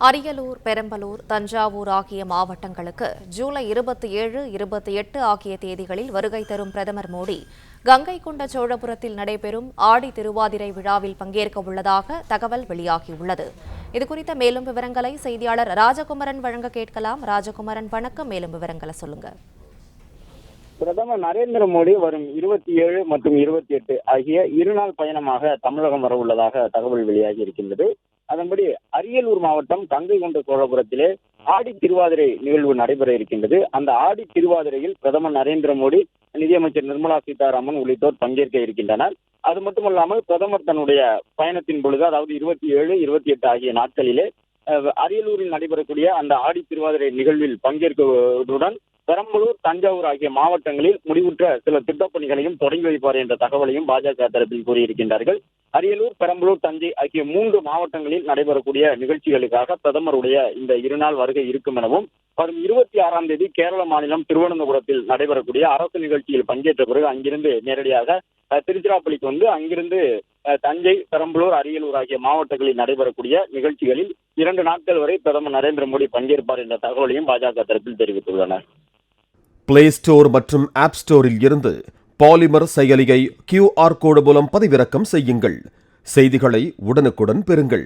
அரியலூர், பெரம்பலூர், தஞ்சாவூர் ஆகிய மாவட்டங்களுக்கு ஜூலை 27, 28 ஆகிய தேதிகளில் வருகை தரும் பிரதமர் மோடி கங்கை கொண்ட சோழபுரத்தில் நடைபெறும் ஆடி திருவாதிரை விழாவில் பங்கேற்க உள்ளதாக தகவல் வெளியாகியுள்ளது. இதுகுறித்த மேலும் விவரங்களை செய்தியாளர் ராஜகுமரன் வழங்க கேட்கலாம். ராஜகுமரன், வணக்கம். மேலும் விவரங்களை சொல்லுங்க. பிரதமர் நரேந்திர மோடி வரும் 27 மற்றும் 28 ஆகிய இருநாள் பயணமாக தமிழகம் வர உள்ளதாக தகவல் வெளியாகி இருக்கின்றது. அதன்படி அரியலூர் மாவட்டம் கங்கை கொண்ட சோழபுரத்திலே ஆடி திருவாதிரை நிகழ்வு நடைபெற இருக்கின்றது. அந்த ஆடி திருவாதிரையில் பிரதமர் நரேந்திர மோடி, நிதியமைச்சர் நிர்மலா சீதாராமன் உள்ளிட்டோர் பங்கேற்க இருக்கின்றனர். அது மட்டுமல்லாமல் பிரதமர் தன்னுடைய பயணத்தின் பொழுது, அதாவது 27, 28 ஆகிய நாட்களிலே அரியலூரில் நடைபெறக்கூடிய அந்த ஆடி திருவாதிரை நிகழ்வில் பங்கேற்பதுடன் பெரம்பலூர், தஞ்சாவூர் ஆகிய மாவட்டங்களில் முடிவுற்ற சில திட்டப்பணிகளையும் தொடங்கி வைப்பார் என்ற தகவலையும் பாஜக தரப்பில் கூறியிருக்கின்றார்கள். அரியலூர், பெரம்பலூர், தஞ்சை ஆகிய 3 மாவட்டங்களில் நடைபெறக்கூடிய நிகழ்ச்சிகளுக்காக பிரதமருடைய இந்த இருநாள் வருகை இருக்கும் எனவும், வரும் 26ஆம் தேதி கேரள மாநிலம் திருவனந்தபுரத்தில் நடைபெறக்கூடிய அரசு நிகழ்ச்சியில் பங்கேற்ற பிறகு அங்கிருந்து நேரடியாக திருச்சிராப்பள்ளிக்கு வந்து அங்கிருந்து தஞ்சை, பெரம்பலூர், அரியலூர் ஆகிய மாவட்டங்களில் நடைபெறக்கூடிய நிகழ்ச்சிகளில் 2 நாட்கள் வரை பிரதமர் நரேந்திர மோடி பங்கேற்பார் என்ற தகவலையும் பாஜக தரப்பில் தெரிவித்துள்ளனர். பிளே ஸ்டோர் மற்றும் ஆப் ஸ்டோரில் இருந்து பாலிமர் செயலியை QR கோடு மூலம் பதிவிறக்கம் செய்யுங்கள். செய்திகளை உடனுக்குடன் பெறுங்கள்.